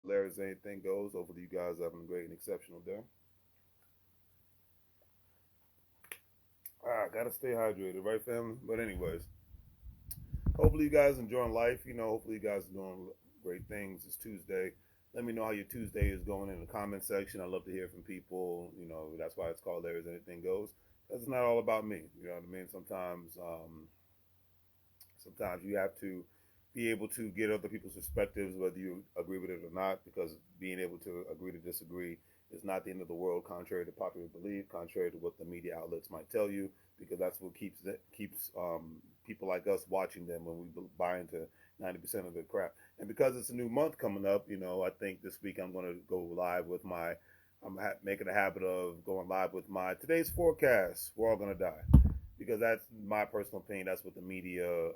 Larry's Anything Goes. Hopefully, you guys are having a great and exceptional day. Gotta stay hydrated, right, family? But anyways, hopefully you guys enjoying life. Hopefully you guys are doing great things. It's Tuesday. Let me know how your Tuesday is going in the comment section. I love to hear from people. That's why it's called Larry's Anything Goes. Because it's not all about me. You know what I mean? Sometimes you have to be able to get other people's perspectives, whether you agree with it or not, because being able to agree to disagree is not the end of the world, contrary to popular belief, contrary to what the media outlets might tell you, because that's what keeps people like us watching them when we buy into 90% of the crap. And because it's a new month coming up, I think this week I'm going to go live with my. Making a habit of going live with my today's forecast. We're all going to die because that's my personal opinion. That's what the media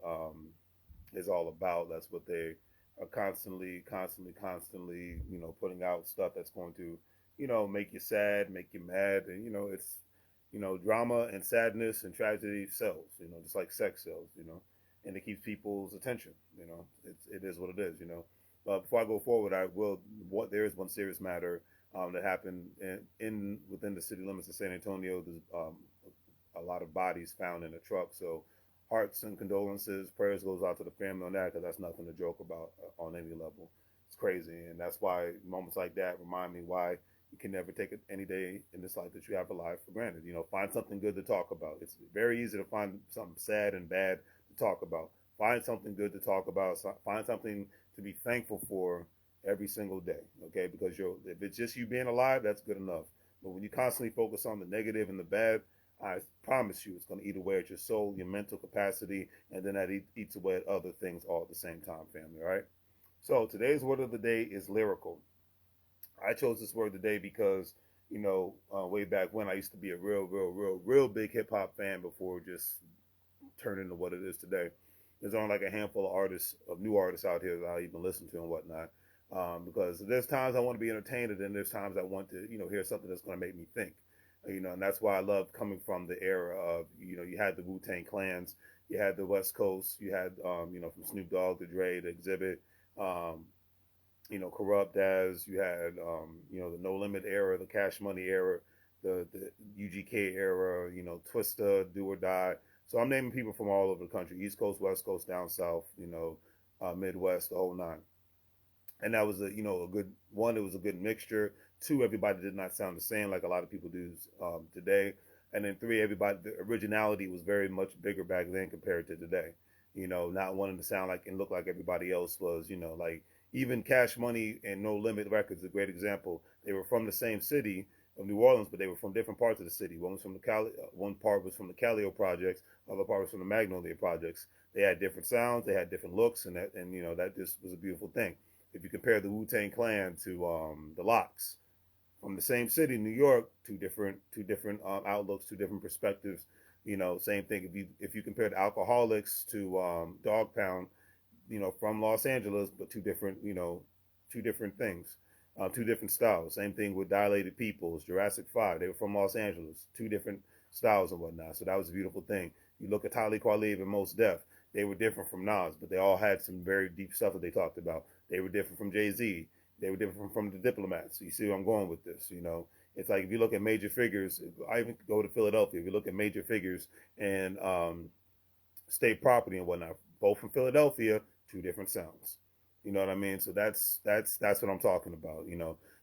is all about. That's what they are constantly, putting out stuff that's going to, make you sad, make you mad, and it's, drama and sadness and tragedy sells, just like sex sells, and it keeps people's attention. It is what it is. But before I go forward, I will. There is one serious matter that happened in within the city limits of San Antonio. There's a lot of bodies found in a truck. So hearts and condolences, prayers goes out to the family on that, because that's nothing to joke about on any level. It's crazy, and that's why moments like that remind me why you can never take it any day in this life that you have alive for granted. Find something good to talk about. It's very easy to find something sad and bad to talk about. Find something good to talk about. Find something to be thankful for every single day. Okay, because if it's just you being alive, that's good enough. But when you constantly focus on the negative and the bad, I promise you, it's going to eat away at your soul, your mental capacity, and then that eats away at other things all at the same time, family. All right. So today's word of the day is lyrical. I chose this word today because way back when I used to be a real big hip hop fan before it just turned into what it is today. There's only like a handful of new artists out here that I even listen to and whatnot. Because there's times I want to be entertained, and then there's times I want to, hear something that's going to make me think. And that's why I love coming from the era of, you had the Wu-Tang Clans, you had the West Coast, you had, from Snoop Dogg to Dre to Exhibit, um, Corrupt as, you had, the No Limit era, the Cash Money era, the UGK era, Twista, Do or Die. So I'm naming people from all over the country, East Coast, West Coast, down south, Midwest, the whole nine. And that was a good one. It was a good mixture. Two, everybody did not sound the same like a lot of people do today. And then three, everybody, the originality was very much bigger back then compared to today. Not wanting to sound like and look like everybody else was. Like even Cash Money and No Limit Records is a great example. They were from the same city of New Orleans, but they were from different parts of the city. One was from the one part was from the Calio projects, other part was from the Magnolia projects. They had different sounds, they had different looks, and that just was a beautiful thing. If you compare the Wu-Tang Clan to the Locks, from the same city, New York, two different outlooks, two different perspectives. Same thing. If you compare the Alcoholics to Dog Pound, from Los Angeles, but two different things, two different styles. Same thing with Dilated Peoples, Jurassic 5. They were from Los Angeles, two different styles and whatnot. So that was a beautiful thing. You look at Talib Kweli and Mos Def. They were different from Nas, but they all had some very deep stuff that they talked about. They were different from Jay-Z. They were different from the Diplomats. You see where I'm going with this? It's like if you look at major figures. I even go to Philadelphia. If you look at major figures and state property and whatnot, both from Philadelphia, two different sounds. You know what I mean? So that's what I'm talking about.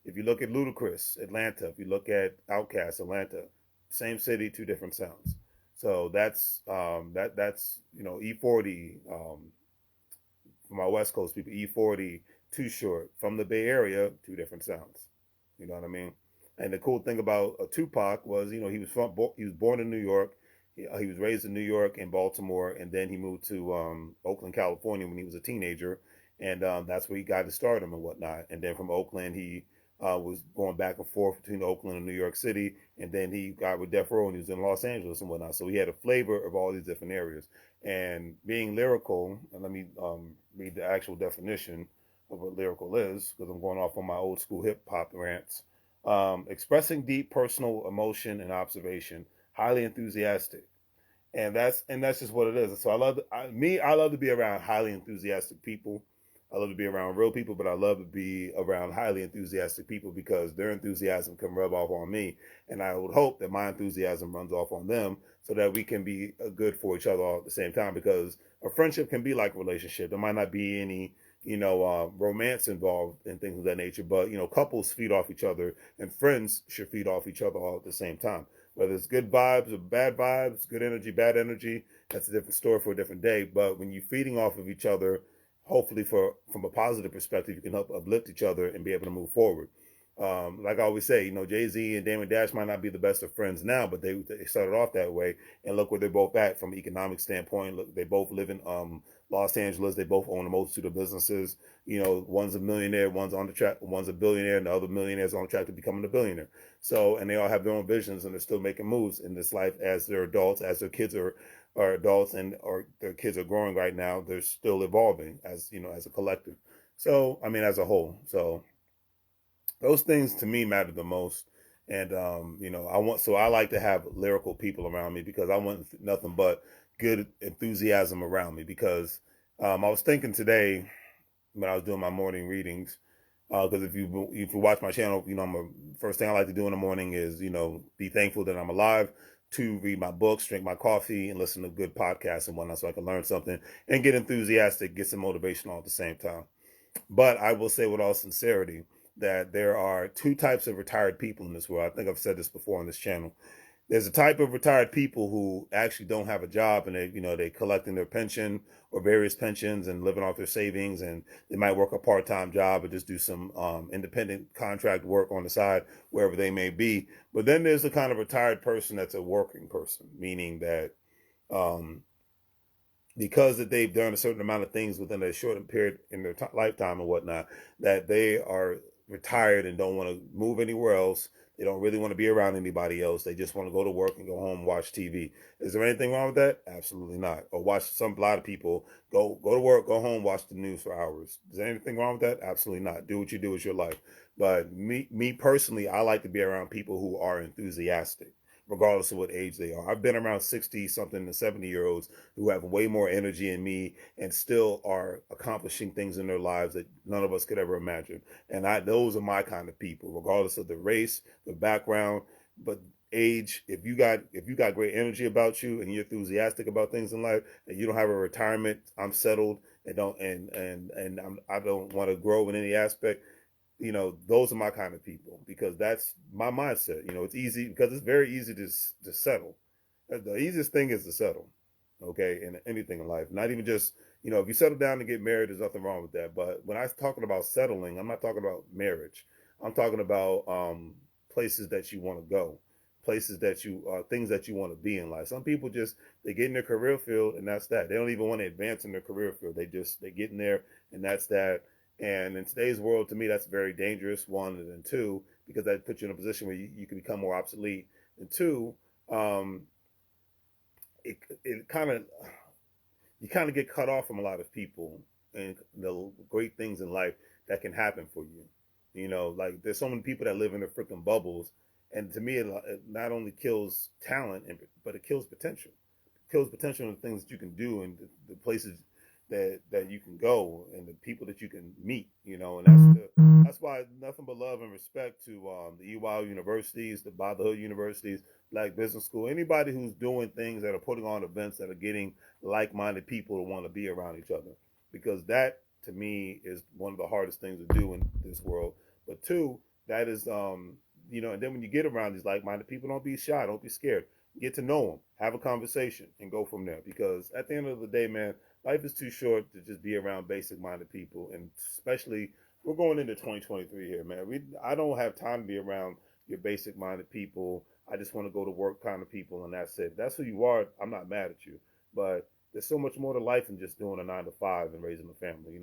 If you look at Ludacris, Atlanta. If you look at Outkast, Atlanta, same city, two different sounds. So that's E40 for my West Coast people. E40 Too Short from the Bay Area, two different sounds. You know what I mean? And the cool thing about Tupac was he was born in New York. He was raised in New York and Baltimore, and then he moved to Oakland, California when he was a teenager, and that's where he got his stardom and whatnot. And then from Oakland, he was going back and forth between Oakland and New York City, and then he got with Death Row and he was in Los Angeles and whatnot. So he had a flavor of all these different areas. And being lyrical, and let me read the actual definition of what lyrical is, because I'm going off on my old school hip hop rants. Expressing deep personal emotion and observation, highly enthusiastic, and that's just what it is. So I love to be around highly enthusiastic people. I love to be around real people, but I love to be around highly enthusiastic people because their enthusiasm can rub off on me. And I would hope that my enthusiasm runs off on them so that we can be good for each other all at the same time, because a friendship can be like a relationship. There might not be any, romance involved and things of that nature, but, couples feed off each other and friends should feed off each other all at the same time. Whether it's good vibes or bad vibes, good energy, bad energy, that's a different story for a different day. But when you're feeding off of each other, hopefully from a positive perspective, you can help uplift each other and be able to move forward. Like I always say, Jay-Z and Damon Dash might not be the best of friends now, but they started off that way. And look where they're both at from an economic standpoint. Look, they both live in Los Angeles. They both own a multitude of businesses. One's a millionaire, one's on the track, one's a billionaire, and the other millionaire is on track to becoming a billionaire. So, and they all have their own visions, and they're still making moves in this life as they're adults, as their kids are adults, and or their kids are growing right now. They're still evolving as as a collective. So, I mean, as a whole. So, those things to me matter the most. And I like to have lyrical people around me because I want nothing but good enthusiasm around me. Because I was thinking today when I was doing my morning readings, because if you watch my channel, first thing I like to do in the morning is be thankful that I'm alive. To read my books, drink my coffee, and listen to good podcasts and whatnot, so I can learn something and get enthusiastic, get some motivation all at the same time. But I will say with all sincerity that there are two types of retired people in this world. I think I've said this before on this channel. There's a type of retired people who actually don't have a job, and they collecting their pension or various pensions and living off their savings, and they might work a part-time job or just do some independent contract work on the side wherever they may be. But then there's the kind of retired person that's a working person, meaning that because that they've done a certain amount of things within a short period in their lifetime and whatnot, that they are retired and don't want to move anywhere else. They don't really want to be around anybody else. They just want to go to work and go home and watch TV. Is there anything wrong with that? Absolutely not. Or watch a lot of people go to work, go home, watch the news for hours. Is there anything wrong with that? Absolutely not. Do what you do with your life. But me personally, I like to be around people who are enthusiastic, regardless of what age they are. I've been around 60 something to 70-year-olds who have way more energy in me and still are accomplishing things in their lives that none of us could ever imagine. And those are my kind of people, regardless of the race, the background, but age. If you got great energy about you and you're enthusiastic about things in life, and you don't have a retirement, I'm settled and I don't want to grow in any aspect. Those are my kind of people, because that's my mindset. It's easy because it's very easy to settle. The easiest thing is to settle, okay, in anything in life. Not even just, if you settle down and get married, there's nothing wrong with that. But when I'm talking about settling, I'm not talking about marriage. I'm talking about places that you want to go, places that things that you want to be in life. Some people they get in their career field and that's that. They don't even want to advance in their career field. They get in there and that's that. And in today's world, to me, that's very dangerous, one, and then two, because that puts you in a position where you can become more obsolete. And two, it kind of, you kind of get cut off from a lot of people and the great things in life that can happen for you. Like there's so many people that live in their freaking bubbles. And to me, it not only kills talent, but it kills potential. It kills potential in the things that you can do and the places that you can go and the people that you can meet, and that's why nothing but love and respect to the EY universities, the Brotherhood universities, Black Business School, anybody who's doing things that are putting on events that are getting like-minded people to want to be around each other, because that to me is one of the hardest things to do in this world. But two, that is and then when you get around these like-minded people, don't be shy, don't be scared. Get to know them, have a conversation, and go from there. Because at the end of the day, man, life is too short to just be around basic-minded people. And especially, we're going into 2023 here, man. I don't have time to be around your basic-minded people. I just want to go to work kind of people, and that's it. If that's who you are, I'm not mad at you. But there's so much more to life than just doing a 9 to 5 and raising a family.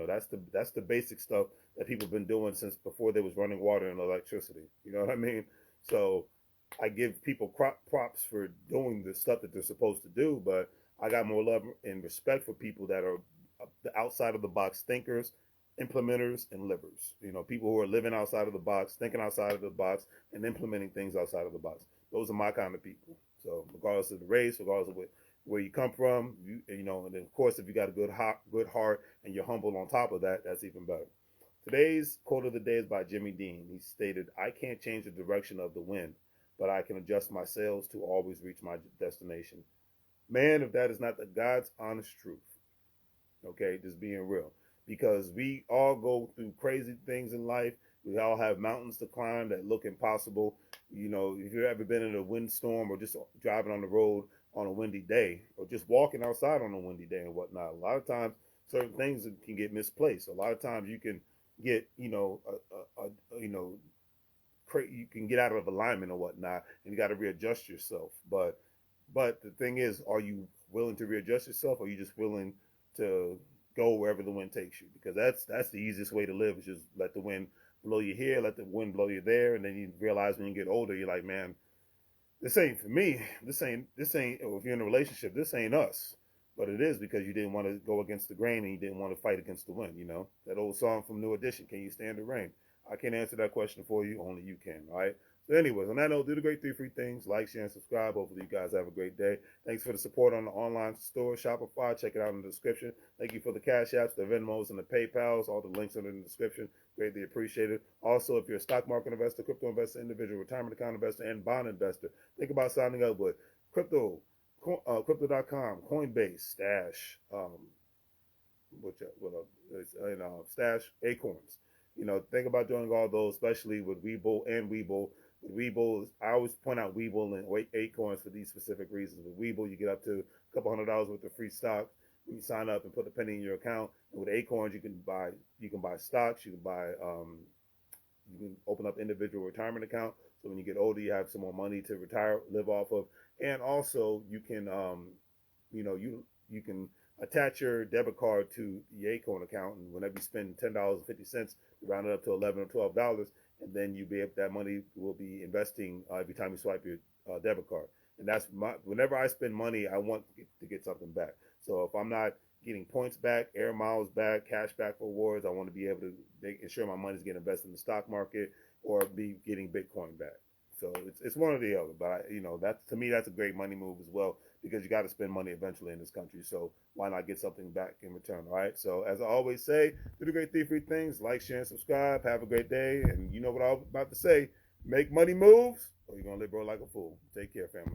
That's the basic stuff that people have been doing since before there was running water and electricity. You know what I mean? So I give people props for doing the stuff that they're supposed to do, but I got more love and respect for people that are the outside of the box thinkers, implementers, and livers. People who are living outside of the box, thinking outside of the box, and implementing things outside of the box. Those are my kind of people. So regardless of the race, regardless of what where you come from, and then of course if you got a good heart, and you're humble on top of that, that's even better. Today's quote of the day is by Jimmy Dean. He stated, "I can't change the direction of the wind, but I can adjust my sails to always reach my destination." Man, if that is not the God's honest truth, okay, just being real. Because we all go through crazy things in life. We all have mountains to climb that look impossible. If you've ever been in a windstorm or just driving on the road on a windy day or just walking outside on a windy day and whatnot, a lot of times certain things can get misplaced. A lot of times you can get, you can get out of alignment or whatnot, and you got to readjust yourself. But the thing is, are you willing to readjust yourself, or are you just willing to go wherever the wind takes you? Because that's the easiest way to live, is just let the wind blow you here, let the wind blow you there, and then you realize when you get older, you're like, man, this ain't for me. This ain't. Or if you're in a relationship, this ain't us. But it is because you didn't want to go against the grain and you didn't want to fight against the wind. That old song from New Edition, "Can you stand the rain?" I can't answer that question for you. Only you can. All right. So, anyways, on that note, do the great three free things: like, share, and subscribe. Hopefully, you guys have a great day. Thanks for the support on the online store, Shopify. Check it out in the description. Thank you for the Cash Apps, the Venmos, and the PayPals. All the links are in the description. Greatly appreciated. Also, if you're a stock market investor, crypto investor, individual retirement account investor, and bond investor, think about signing up with crypto.com, Coinbase, Stash, Stash, Acorns. Think about doing all those, especially with WEBULL and WEBULL. With WEBULL, I always point out WEBULL and Acorns for these specific reasons. With WEBULL, you get up to a couple $100 worth of free stock when you sign up and put a penny in your account. And with Acorns, you can buy stocks, you can open up individual retirement account. So when you get older, you have some more money to retire, live off of, and also you can you can attach your debit card to the Acorn account, and whenever you spend $10.50, you round it up to $11 or $12, and then that money will be investing every time you swipe your debit card. And that's whenever I spend money, I want to get something back. So if I'm not getting points back, air miles back, cash back rewards, I want to be able to ensure my money is getting invested in the stock market or be getting Bitcoin back. So it's one or the other. But that's, to me, that's a great money move as well, because you got to spend money eventually in this country. So why not get something back in return? All right. So as I always say, do the great three free things: like, share, and subscribe. Have a great day. And you know what I was about to say: make money moves, or you're gonna live, bro, like a fool. Take care, family.